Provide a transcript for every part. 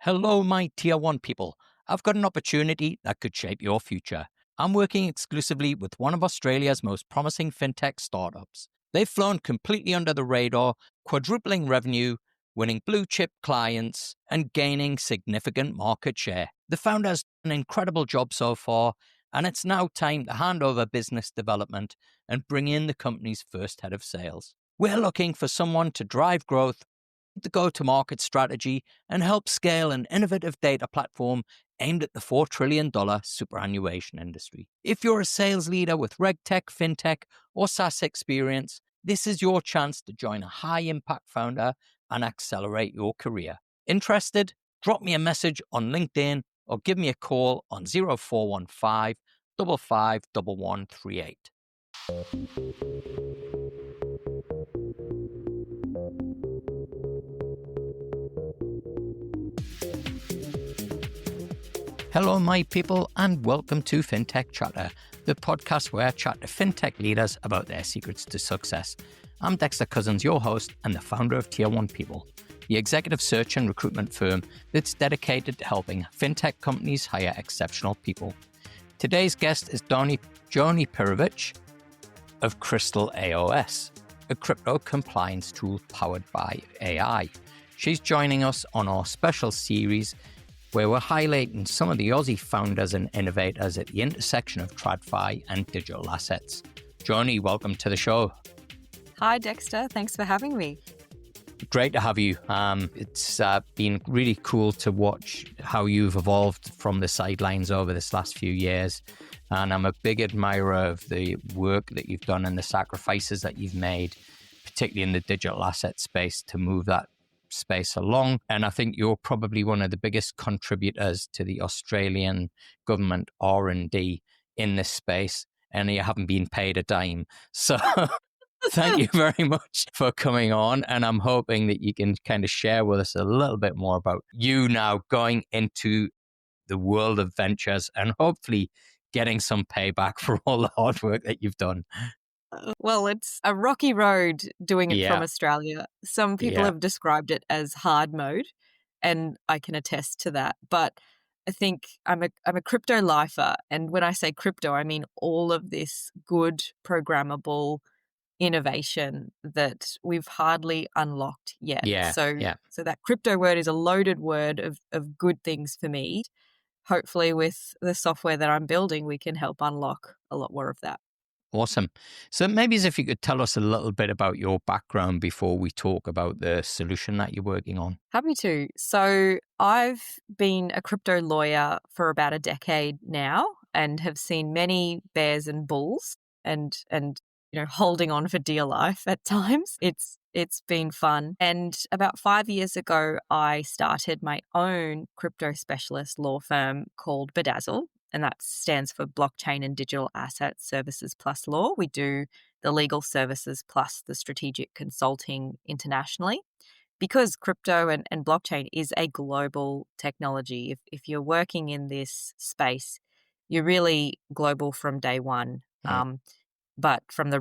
Hello, my Tier 1 people. I've got an opportunity that could shape your future. I'm working exclusively with one of Australia's most promising fintech startups. They've flown completely under the radar, quadrupling revenue, winning blue chip clients, and gaining significant market share. The founder has done an incredible job so far, and it's now time to hand over business development and bring in the company's first head of sales. We're looking for someone to drive growth, the go-to-market strategy, and help scale an innovative data platform aimed at the $4 trillion superannuation industry. If you're a sales leader with RegTech, FinTech, or SaaS experience, this is your chance to join a high-impact founder and accelerate your career. Interested? Drop me a message on LinkedIn or give me a call on 0415 55 1138. Hello, my people, and welcome to Fintech Chatter, the podcast where I chat to fintech leaders about their secrets to success. I'm Dexter Cousins, your host and the founder of Tier 1 People, the executive search and recruitment firm that's dedicated to helping fintech companies hire exceptional people. Today's guest is Joni Pirovich of Crystal AOS, a crypto compliance tool powered by AI. She's joining us on our special series where we're highlighting some of the Aussie founders and innovators at the intersection of TradFi and digital assets. Joni, welcome to the show. Hi, Dexter. Thanks for having me. Great to have you. It's been really cool to watch how you've evolved from the sidelines over this last few years. And I'm a big admirer of the work that you've done and the sacrifices that you've made, particularly in the digital asset space, to move that space along. And I think you're probably one of the biggest contributors to the Australian government R&D in this space, and you haven't been paid a dime. So thank you very much for coming on. And I'm hoping that you can kind of share with us a little bit more about you now going into the world of ventures and hopefully getting some payback for all the hard work that you've done. Well, it's a rocky road doing it from Australia. Some people have described it as hard mode, and I can attest to that. But I think I'm a crypto lifer, and when I say crypto, I mean all of this good programmable innovation that we've hardly unlocked yet. So that crypto word is a loaded word of good things for me. Hopefully, with the software that I'm building, we can help unlock a lot more of that. Awesome. So maybe if you could tell us a little bit about your background before we talk about the solution that you're working on. Happy to. So I've been a crypto lawyer for about a decade now and have seen many bears and bulls and holding on for dear life at times. It's been fun. And about 5 years ago, I started my own crypto specialist law firm called Bedazzle. And that stands for Blockchain and Digital Assets Services Plus Law. We do the legal services plus the strategic consulting internationally. Because crypto and blockchain is a global technology, if you're working in this space, you're really global from day one. But from the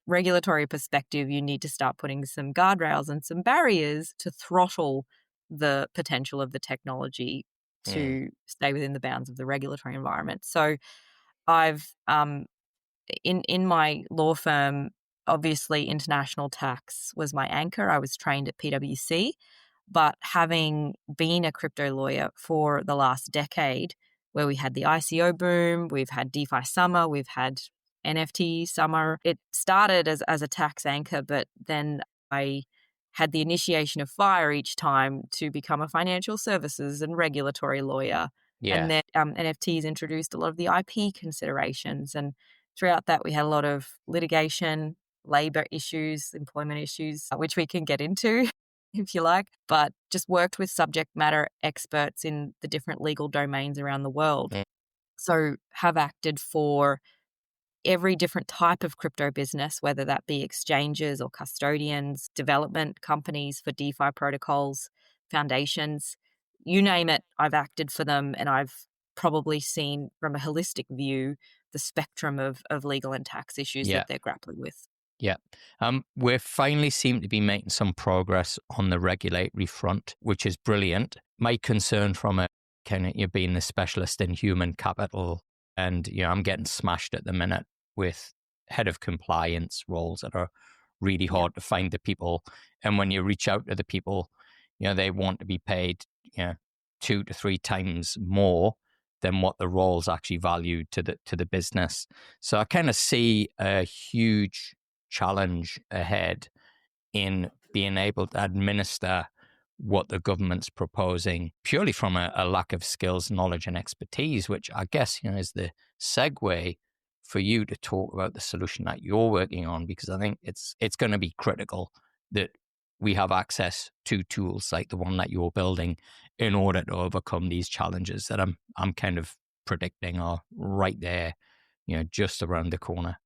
regulatory perspective, you need to start putting some guardrails and some barriers to throttle the potential of the technology to stay within the bounds of the regulatory environment. So I've, in my law firm, obviously international tax was my anchor. I was trained at PwC, but having been a crypto lawyer for the last decade, where we had the ICO boom, we've had DeFi summer, we've had NFT summer. It started as a tax anchor, but then I had the initiation of fire each time to become a financial services and regulatory lawyer. And then NFTs introduced a lot of the IP considerations. And throughout that, we had a lot of litigation, labor issues, employment issues, which we can get into if you like, but just worked with subject matter experts in the different legal domains around the world. So have acted for every different type of crypto business, whether that be exchanges or custodians, development companies for DeFi protocols, foundations, you name it, I've acted for them, and I've probably seen from a holistic view the spectrum of legal and tax issues that they're grappling with. Yeah. We finally seem to be making some progress on the regulatory front, which is brilliant. My concern from a kind of you being the specialist in human capital, and I'm getting smashed at the minute with head of compliance roles that are really Yeah. hard to find the people. And when you reach out to the people, they want to be paid, 2 to 3 times more than what the role's actually valued to the business. So I kind of see a huge challenge ahead in being able to administer what the government's proposing purely from a lack of skills, knowledge, and expertise, which I guess is the segue for you to talk about the solution that you're working on, because I think it's going to be critical that we have access to tools like the one that you're building in order to overcome these challenges that I'm kind of predicting are right there, just around the corner.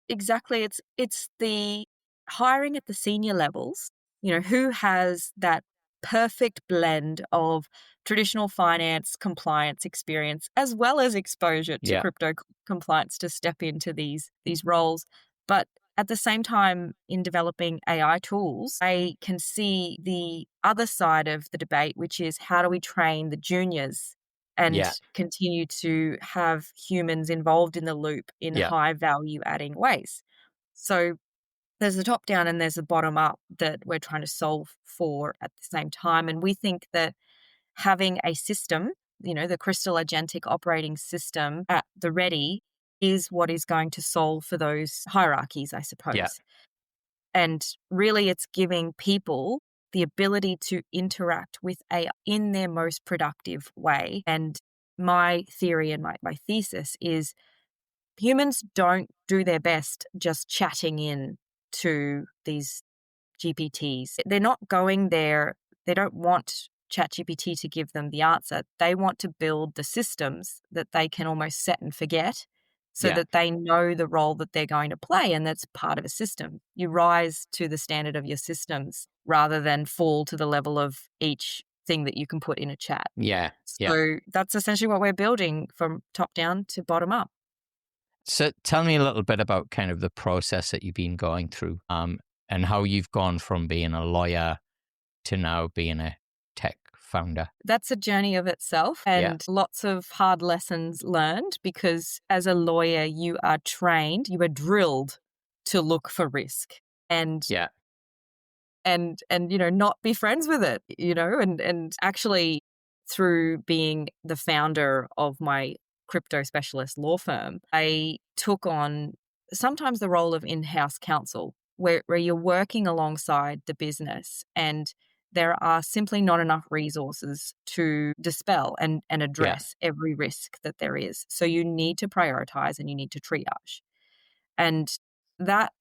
Exactly. It's the hiring at the senior levels, who has that perfect blend of traditional finance compliance experience as well as exposure to Yeah, crypto compliance to step into these roles. But at the same time, in developing AI tools, I can see the other side of the debate, which is how do we train the juniors and yeah, continue to have humans involved in the loop in yeah, high value adding ways. So there's the top down and there's the bottom up that we're trying to solve for at the same time. And we think that having a system, the Crystal agentic operating system at the ready is what is going to solve for those hierarchies, I yeah, suppose. And really, it's giving people the ability to interact with AI in their most productive way. And my theory and my thesis is humans don't do their best just chatting in to these GPTs. They're not going there. They don't want ChatGPT to give them the answer. They want to build the systems that they can almost set and forget so yeah, that they know the role that they're going to play. And that's part of a system. You rise to the standard of your systems rather than fall to the level of each thing that you can put in a chat. yeah, yeah. So that's essentially what we're building from top down to bottom up. So tell me a little bit about kind of the process that you've been going through, and how you've gone from being a lawyer to now being a tech founder. That's a journey of itself Yeah, and lots of hard lessons learned because as a lawyer, you are trained, you are drilled to look for risk and yeah, not be friends with it, and actually through being the founder of my crypto specialist law firm, I took on sometimes the role of in-house counsel where you're working alongside the business and there are simply not enough resources to dispel and yeah, address every risk that there is. So you need to prioritize and you need to triage. And that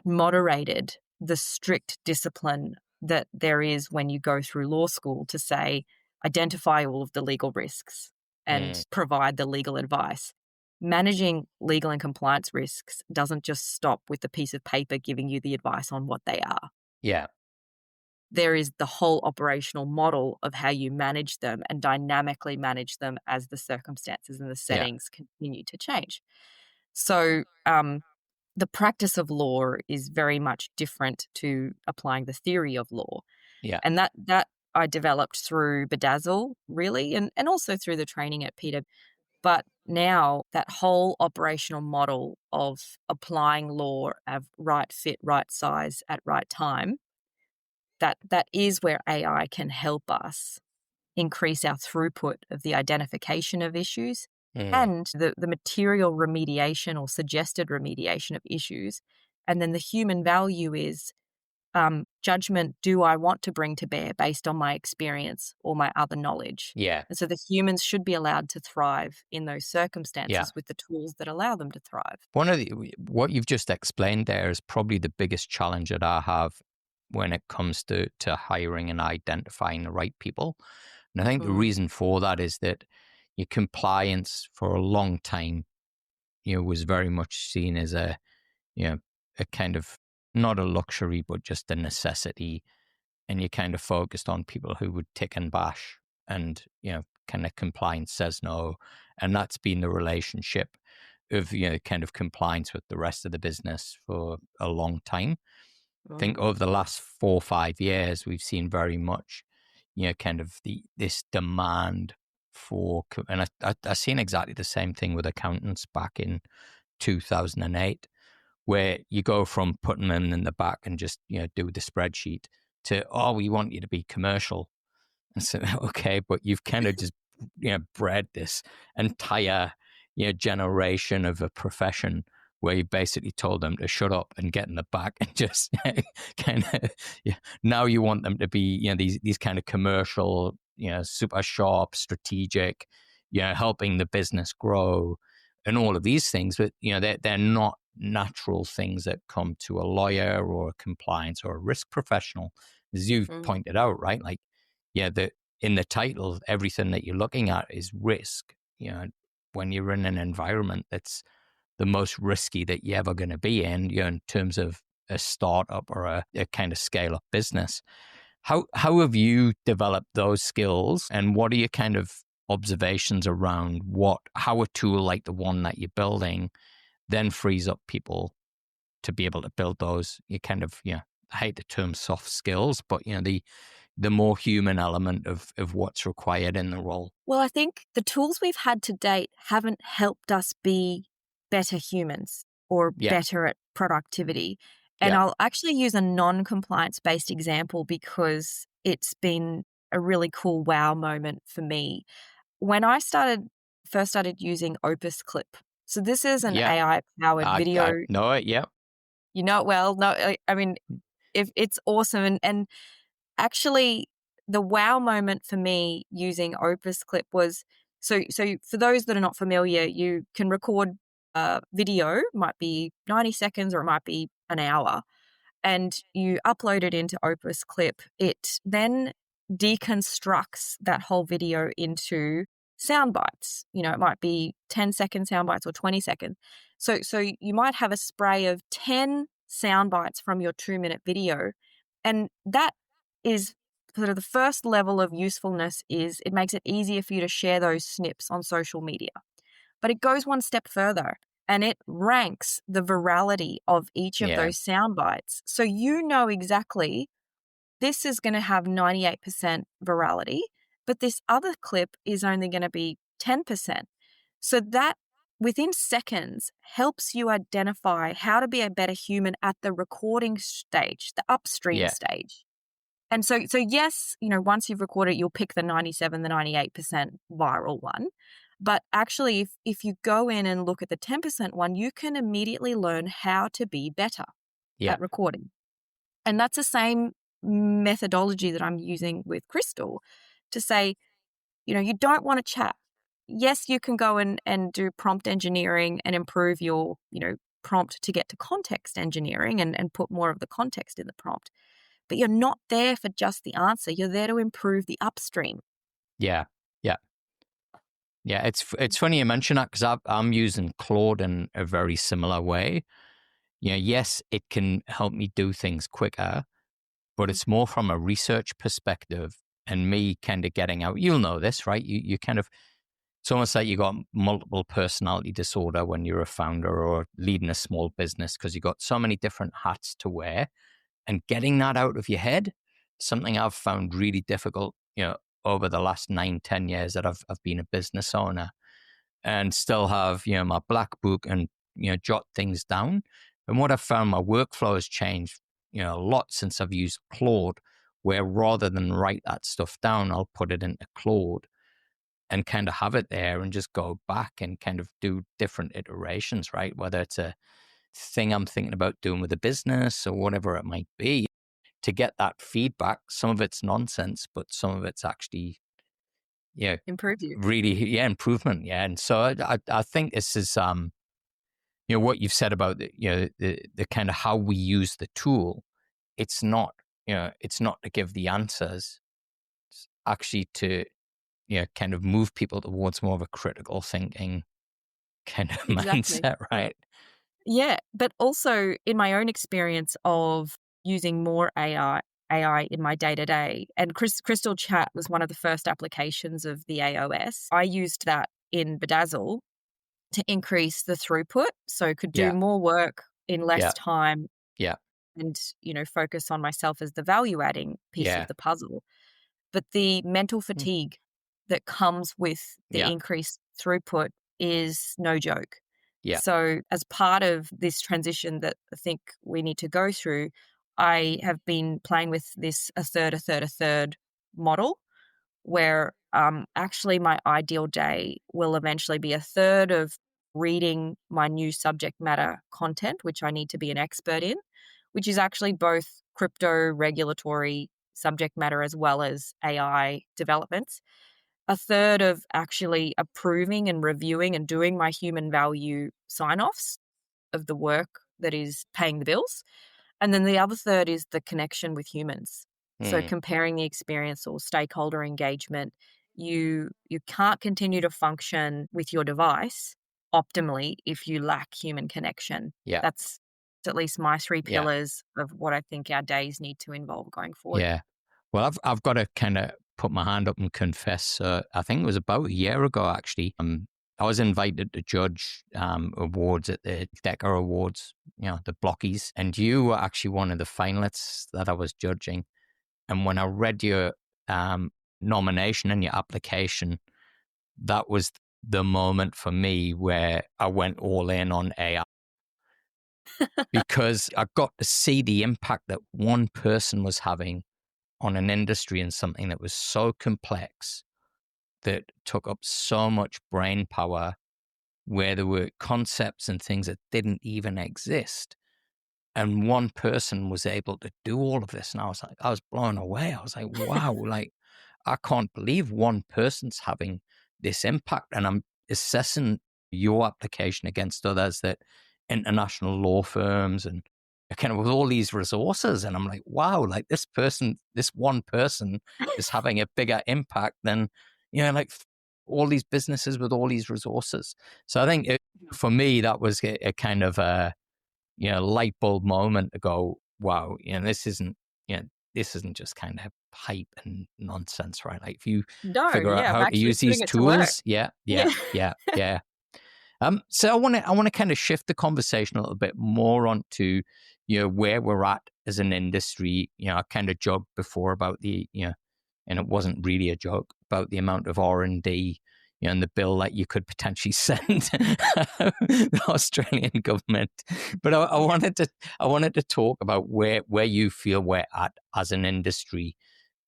moderated the strict discipline that there is when you go through law school to say, identify all of the legal risks mm, and provide the legal advice. Managing legal and compliance risks doesn't just stop with the piece of paper giving you the advice on what they are. yeah, There is the whole operational model of how you manage them and dynamically manage them as the circumstances and the yeah, settings continue to change. So, the practice of law is very much different to applying the theory of law. yeah, And that I developed through Bedazzle, really, and also through the training at Peter. But now that whole operational model of applying law of right fit, right size at right time, that is where AI can help us increase our throughput of the identification of issues mm, and the material remediation or suggested remediation of issues. And then the human value is judgment. Do I want to bring to bear based on my experience or my other knowledge? yeah, And so the humans should be allowed to thrive in those yeah. circumstances with the tools that allow them to thrive. One of what you've just explained there is probably the biggest challenge that I have when it comes to hiring and identifying the right people. And I think the Mm, reason for that is that your compliance for a long time, was very much seen as a kind of not a luxury, but just a necessity. And you kind of focused on people who would tick and bash and, kind of compliance says no. And that's been the relationship of kind of compliance with the rest of the business for a long time. I think Oh. over the last 4 or 5 years, we've seen very much, kind of this demand for, and I seen exactly the same thing with accountants back in 2008, where you go from putting them in the back and just do the spreadsheet to, oh, we want you to be commercial. And so, okay, but you've kind of just bred this entire generation of a profession where you basically told them to shut up and get in the back and just kind of now you want them to be these kind of commercial, super sharp, strategic, helping the business grow and all of these things. But they're not natural things that come to a lawyer or a compliance or a risk professional, as you've pointed out, right? Like, in the title, everything that you're looking at is risk. When you're in an environment that's the most risky that you're ever going to be in terms of a startup or a kind of scale up business. How have you developed those skills, and what are your kind of observations around how a tool like the one that you're building then frees up people to be able to build those, I hate the term soft skills, but the more human element of what's required in the role? Well, I think the tools we've had to date haven't helped us be better humans or Yeah. better at productivity. And I'll actually use a non-compliance based example because it's been a really cool wow moment for me. When I first started using Opus Clip. So this is an AI powered video. I know it. Yeah. You know it well. No, I mean, if it's awesome. And actually, the wow moment for me using Opus Clip was, so for those that are not familiar, you can record a video, might be 90 seconds or it might be an hour, and you upload it into Opus Clip. It then deconstructs that whole video into sound bites. It might be 10-second sound bites or 20 seconds. So you might have a spray of 10 sound bites from your 2-minute video. And that is sort of the first level of usefulness. Is it makes it easier for you to share those snips on social media. But it goes one step further and it ranks the virality of each of those sound bites. So you know exactly this is going to have 98% virality, but this other clip is only going to be 10%. So that within seconds helps you identify how to be a better human at the recording stage, the upstream stage. And so yes, once you've recorded it, you'll pick the 97, the 98% viral one. But actually, if you go in and look at the 10% one, you can immediately learn how to be better at recording. And that's the same methodology that I'm using with Crystal to say, you don't want to chat. Yes, you can go and do prompt engineering and improve your, prompt to get to context engineering and put more of the context in the prompt. But you're not there for just the answer. You're there to improve the upstream. Yeah. It's funny you mention that because I'm using Claude in a very similar way. Yes, it can help me do things quicker, but it's more from a research perspective and me kind of getting out. You'll know this, right? You kind of, it's almost like you got multiple personality disorder when you're a founder or leading a small business because you got so many different hats to wear, and getting that out of your head, something I've found really difficult, over the last 9-10 years that I've been a business owner, and still have, my black book and, jot things down. And what I've found, my workflow has changed, a lot since I've used Claude, where rather than write that stuff down, I'll put it into Claude and kind of have it there and just go back and kind of do different iterations, right? Whether it's a thing I'm thinking about doing with a business or whatever it might be, to get that feedback. Some of it's nonsense, but some of it's actually, Improve you. really, improvement. Yeah. And so I think this is, what you've said about the kind of how we use the tool. It's not, it's not to give the answers. It's actually to, kind of move people towards more of a critical thinking kind of mindset, right? Yeah, but also in my own experience of using more AI in my day-to-day, and Crystal Chat was one of the first applications of the AOS. I used that in Bedazzle to increase the throughput, so could do Yeah. more work in less Yeah. time Yeah. and, focus on myself as the value adding piece of Yeah. the puzzle. But the mental Mm. fatigue that comes with the Yeah. increased throughput is no joke. Yeah. So, as part of this transition that I think we need to go through, I have been playing with this a third model where actually my ideal day will eventually be a third of reading my new subject matter content, which I need to be an expert in, which is actually both crypto regulatory subject matter as well as AI developments. A third of actually approving and reviewing and doing my human value sign offs of the work that is paying the bills. And then the other third is the connection with humans. So Mm. comparing the experience or stakeholder engagement, you can't continue to function with your device optimally if you lack human connection. Yeah. That's at least my three Yeah. pillars of what I think our days need to involve going forward. Yeah. Well, I've got to kind of put my hand up and confess. I think it was about a year ago, actually. I was invited to judge awards at the Decker Awards, the Blockies, and you were actually one of the finalists that I was judging. And when I read your nomination and your application, that was the moment for me where I went all in on AI. Because I got to see the impact that one person was having on an industry and something that was so complex, that took up so much brain power, where there were concepts and things that didn't even exist. And one person was able to do all of this. And I was blown away. I was like, wow, like, I can't believe one person's having this impact. And I'm assessing your application against others, that international law firms and kind of with all these resources. And I'm like, wow, like this one person is having a bigger impact than, like all these businesses with all these resources. So I think for me, that was a kind of a, light bulb moment to go, wow, this isn't just kind of hype and nonsense, right? Like if you No, figure out yeah, I'm how to actually use these putting it to work. tools, yeah. Yeah. So I want to kind of shift the conversation a little bit more onto, where we're at as an industry. I kind of joked before about the, and it wasn't really a joke, about the amount of R&D, and the bill that you could potentially send the Australian government. But I wanted to talk about where you feel we're at as an industry,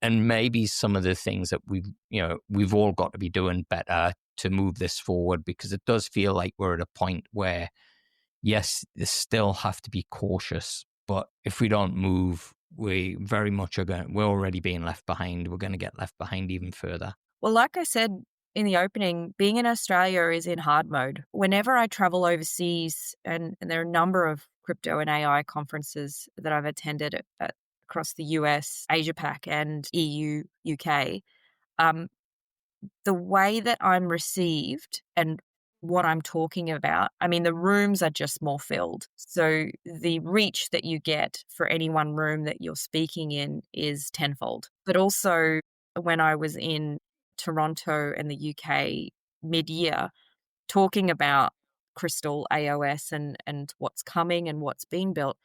and maybe some of the things that we've all got to be doing better to move this forward, because it does feel like we're at a point where, yes, they still have to be cautious, but if we don't move, we very much we're already being left behind. We're going to get left behind even further. Well, like I said in the opening, being in Australia is in hard mode. Whenever I travel overseas, and there are a number of crypto and AI conferences that I've attended across the US, Asia Pac, and EU, UK, the way that I'm received and what I'm talking about, I mean, the rooms are just more filled. So the reach that you get for any one room that you're speaking in is tenfold. But also, when I was in Toronto and the UK mid-year, talking about Crystal AOS and what's coming and what's being built,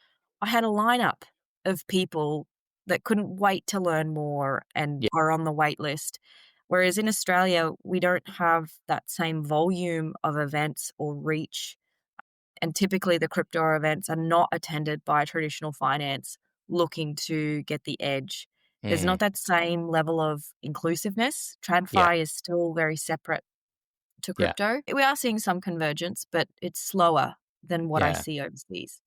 I had a lineup of people that couldn't wait to learn more and Yeah. are on the wait list. Whereas in Australia, we don't have that same volume of events or reach. And typically the crypto events are not attended by traditional finance looking to get the edge. There's Mm. not that same level of inclusiveness. Yeah. TradFi is still very separate to Yeah. crypto. We are seeing some convergence, but it's slower than what I Yeah. see overseas.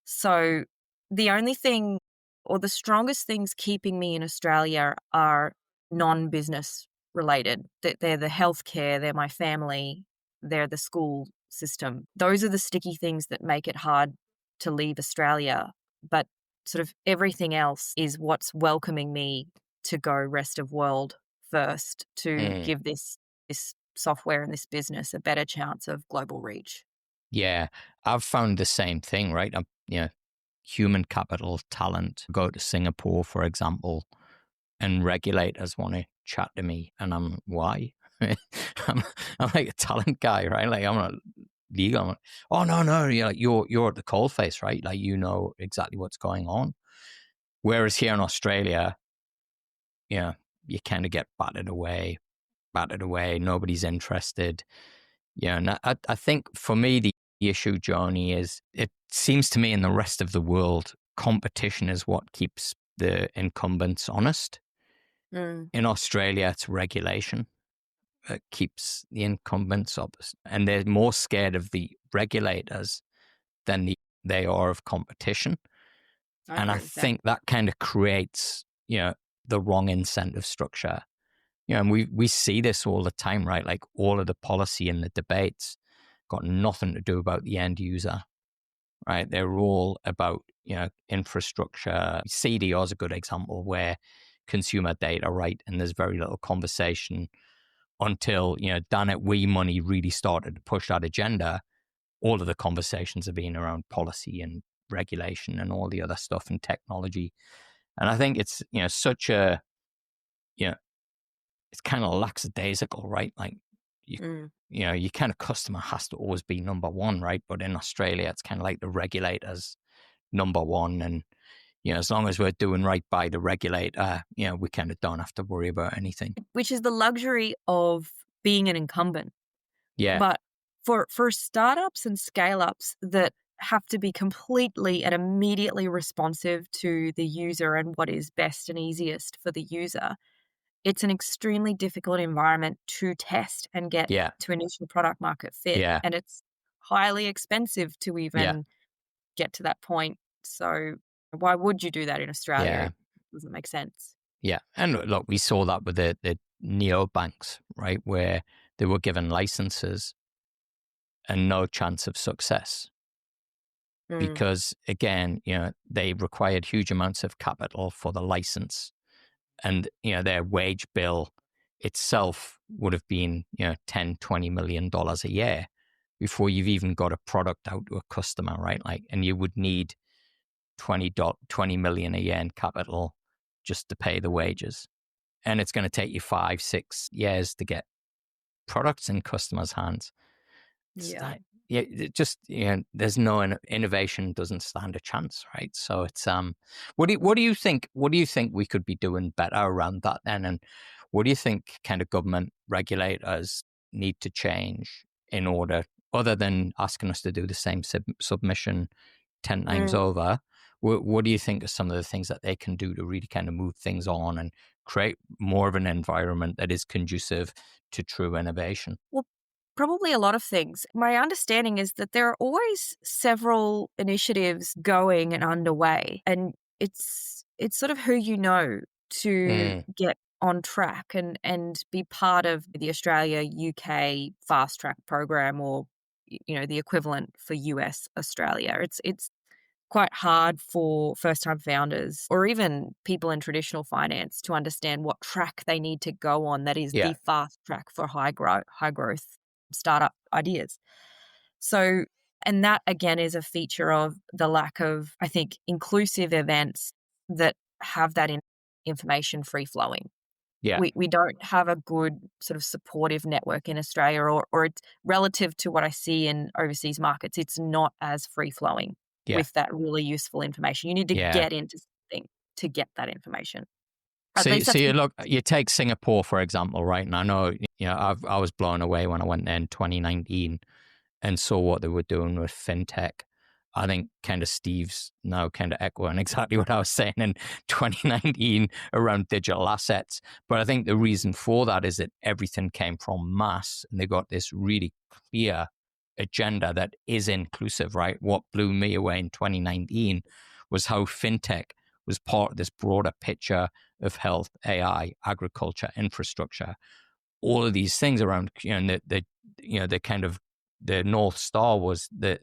So the only thing, or the strongest things keeping me in Australia, are non-business related. They're the healthcare, they're my family, they're the school system. Those are the sticky things that make it hard to leave Australia. But sort of everything else is what's welcoming me to go rest of world first, to Mm. give this software and this business a better chance of global reach. Yeah. I've found the same thing, right? Human capital, talent. Go to Singapore, for example, and regulators want to chat to me, and why? I'm, I'm like a talent guy, right? Like I'm not legal. I'm like, oh no, you're at the coalface, right? Like you know exactly what's going on. Whereas here in Australia, you kind of get battered away. Nobody's interested. And I think for me the issue, Joni, is it seems to me in the rest of the world, competition is what keeps the incumbents honest. In Australia, it's regulation that keeps the incumbents up, and they're more scared of the regulators than they are of competition. I And I agree with that. think that kind of creates, the wrong incentive structure. And we see this all the time, right? Like all of the policy and the debates got nothing to do about the end user, right? They're all about, infrastructure. CDR is a good example where consumer data, right? And there's very little conversation until, damn it, we money really started to push that agenda. All of the conversations have been around policy and regulation and all the other stuff and technology. And I think it's, such a, it's kind of lackadaisical, right? Like you kind of customer has to always be number one, right? But in Australia, it's kind of like the regulators number one. And, as long as we're doing right by the regulator, we kind of don't have to worry about anything. Which is the luxury of being an incumbent. Yeah. But for startups and scale-ups that have to be completely and immediately responsive to the user and what is best and easiest for the user, it's an extremely difficult environment to test and get Yeah. to initial product market fit. Yeah. And it's highly expensive to even get to that point. So why would you do that in Australia? Yeah. It doesn't make sense. Yeah. And look, we saw that with the neobanks, right? Where they were given licenses and no chance of success. Because again, they required huge amounts of capital for the license, and their wage bill itself would have been 10-20 million dollars a year before you've even got a product out to a customer, right? Like, and you would need 20 million a year in capital just to pay the wages, and it's going to take you 5-6 years to get products in customers' hands. It's Yeah. like, just there's no innovation doesn't stand a chance, right? So it's what do you think? What do you think we could be doing better around that then? And what do you think kind of government regulators need to change in order, other than asking us to do the same submission 10 times over? What do you think are some of the things that they can do to really kind of move things on and create more of an environment that is conducive to true innovation? Well, probably a lot of things. My understanding is that there are always several initiatives going and underway, and it's sort of who you know to get on track and be part of the Australia UK fast track program, or the equivalent for US Australia. It's quite hard for first-time founders or even people in traditional finance to understand what track they need to go on that is Yeah. the fast track for high growth startup ideas. So, and that again is a feature of the lack of, I think, inclusive events that have that information free flowing. Yeah. We don't have a good sort of supportive network in Australia, or it's relative to what I see in overseas markets, it's not as free flowing Yeah. with that really useful information. You need to Yeah. get into something to get that information. At So, least so that's you take Singapore, for example, right? And I know, I was blown away when I went there in 2019 and saw what they were doing with fintech. I think kind of Steve's now kind of echoing exactly what I was saying in 2019 around digital assets. But I think the reason for that is that everything came from mass, and they got this really clear agenda that is inclusive, right? What blew me away in 2019 was how fintech was part of this broader picture of health, AI, agriculture, infrastructure, all of these things around, the kind of the North Star was the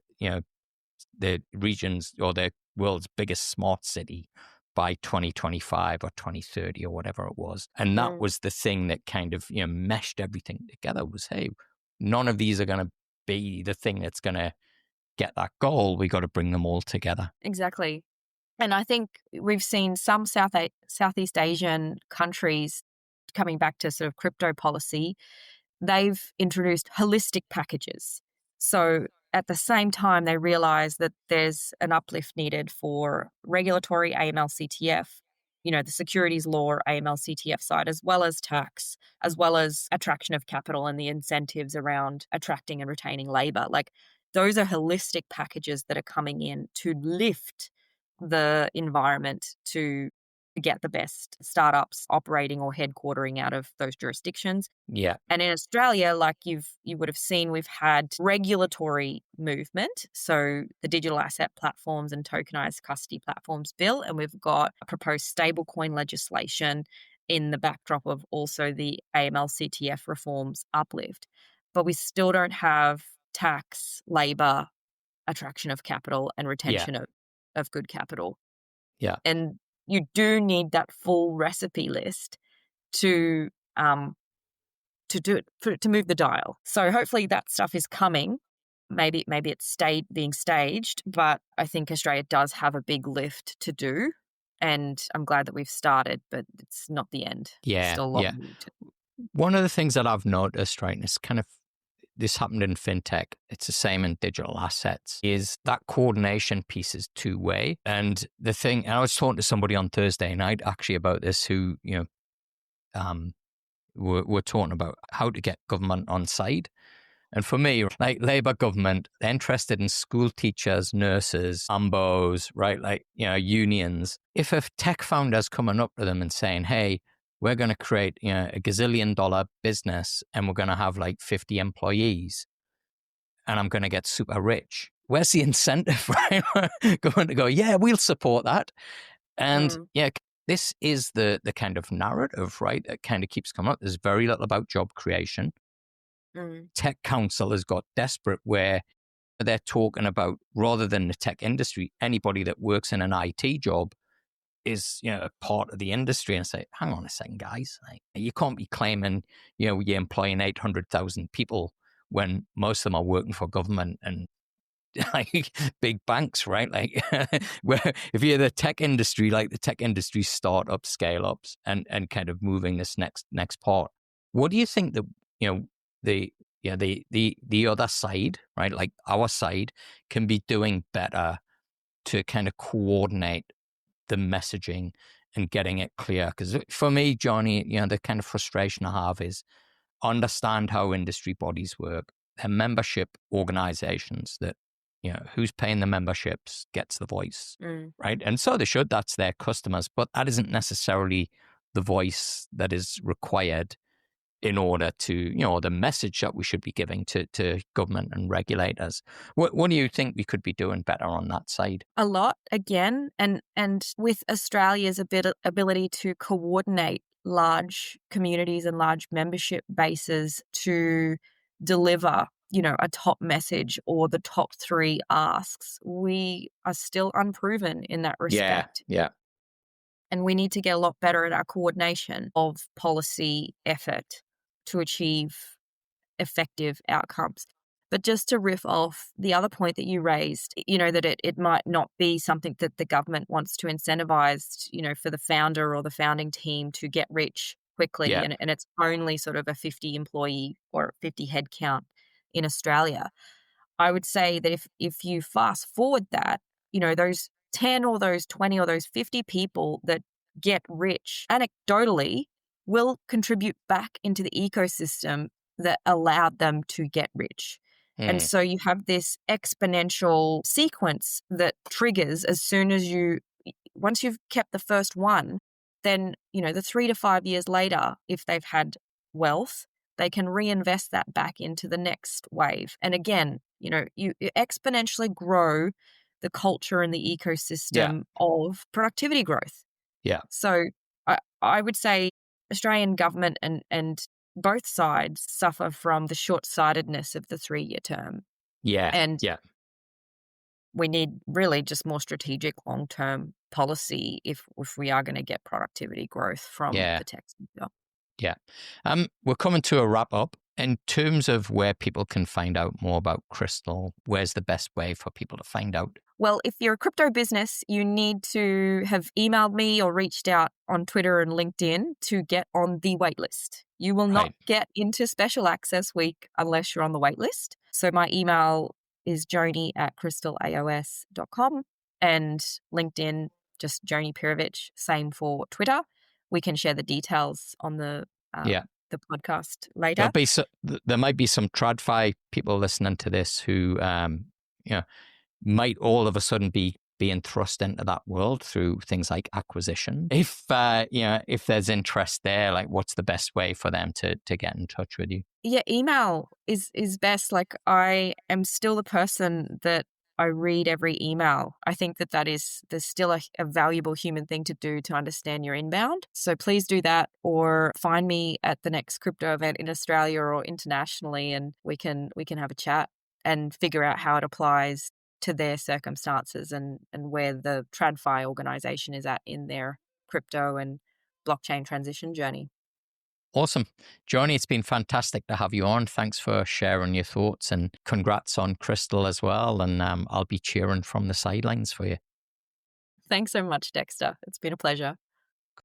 region's or the world's biggest smart city by 2025 or 2030 or whatever it was. And that was the thing that kind of, meshed everything together was, hey, none of these are going to be the thing that's going to get that goal. We got to bring them all together. exactly. And I think we've seen some Southeast Asian countries coming back to sort of crypto policy they've introduced holistic packages. So at the same time, they realize that there's an uplift needed for regulatory AML/CTF, the securities law AML/CTF side, as well as tax, as well as attraction of capital and the incentives around attracting and retaining labor. Like, those are holistic packages that are coming in to lift the environment to get the best startups operating or headquartering out of those jurisdictions. Yeah. And in Australia, like you would have seen, we've had regulatory movement. So the digital asset platforms and tokenized custody platforms bill, and we've got a proposed stablecoin legislation in the backdrop of also the AML/CTF reforms uplift. But we still don't have tax, labor, attraction of capital, and retention of good capital. Yeah. And you do need that full recipe list to do it, to move the dial. So hopefully that stuff is coming. Maybe it's being staged, but I think Australia does have a big lift to do, and I'm glad that we've started, but it's not the end. Yeah, Still a lot more to do. One of the things that I've noticed, right, and it's kind of, this happened in fintech, it's the same in digital assets, is that coordination piece is two-way. And the thing, and I was talking to somebody on Thursday night actually about this, who, we're talking about how to get government on side. And for me, like Labour government, they're interested in school teachers, nurses, AMBOs, right? Like, unions. If a tech founder's coming up to them and saying, hey, we're going to create, a gazillion-dollar business and we're going to have like 50 employees and I'm going to get super rich, where's the incentive, right? Going to go, yeah, we'll support that. And this is the kind of narrative, right, that kind of keeps coming up. There's very little about job creation. Tech Council has got desperate, where they're talking about, rather than the tech industry, anybody that works in an IT job is, a part of the industry. And say, hang on a second, guys, like, you can't be claiming, you're employing 800,000 people when most of them are working for government and like big banks, right? Like, where if you're the tech industry, like the tech industry startups, scale ups, and kind of moving this next part. What do you think that the other side, right, like our side, can be doing better to kind of coordinate the messaging and getting it clear? Because for me, Joni, the kind of frustration I have is understand how industry bodies work, their membership organizations, that who's paying the memberships gets the voice, right? And so they should. That's their customers, but that isn't necessarily the voice that is required in order to, the message that we should be giving to government and regulators. What do you think we could be doing better on that side? A lot, again, and with Australia's ability to coordinate large communities and large membership bases to deliver, a top message or the top 3 asks, we are still unproven in that respect. Yeah. And we need to get a lot better at our coordination of policy effort to achieve effective outcomes. But just to riff off the other point that you raised, that it might not be something that the government wants to incentivize, for the founder or the founding team to get rich quickly. And it's only sort of a 50 employee or 50 head count in Australia. I would say that if you fast forward that, those 10 or those 20 or those 50 people that get rich anecdotally will contribute back into the ecosystem that allowed them to get rich. And so you have this exponential sequence that triggers as soon as once you've kept the first one, then, the 3 to 5 years later, if they've had wealth, they can reinvest that back into the next wave. And again, you exponentially grow the culture and the ecosystem of productivity growth. Yeah. So I would say Australian government and both sides suffer from the short-sightedness of the 3-year term. And we need really just more strategic long-term policy if we are going to get productivity growth from the tech sector. Yeah. We're coming to a wrap up. In terms of where people can find out more about Crystal, where's the best way for people to find out? Well, if you're a crypto business, you need to have emailed me or reached out on Twitter and LinkedIn to get on the waitlist. You will not Right. get into Special Access Week unless you're on the waitlist. So my email is joni@crystalaos.com, and LinkedIn, just Joni Pirovich, same for Twitter. We can share the details on the podcast later. There might be some TradFi people listening to this who might all of a sudden be being thrust into that world through things like acquisition. If there's interest there, like what's the best way for them to get in touch with you? Yeah, email is best. Like, I am still the person that I read every email. I think there's still a valuable human thing to do to understand your inbound. So please do that, or find me at the next crypto event in Australia or internationally, and we can have a chat and figure out how it applies to their circumstances and where the TradFi organization is at in their crypto and blockchain transition journey. Awesome. Joni, it's been fantastic to have you on. Thanks for sharing your thoughts, and congrats on Crystal as well. And I'll be cheering from the sidelines for you. Thanks so much, Dexter. It's been a pleasure.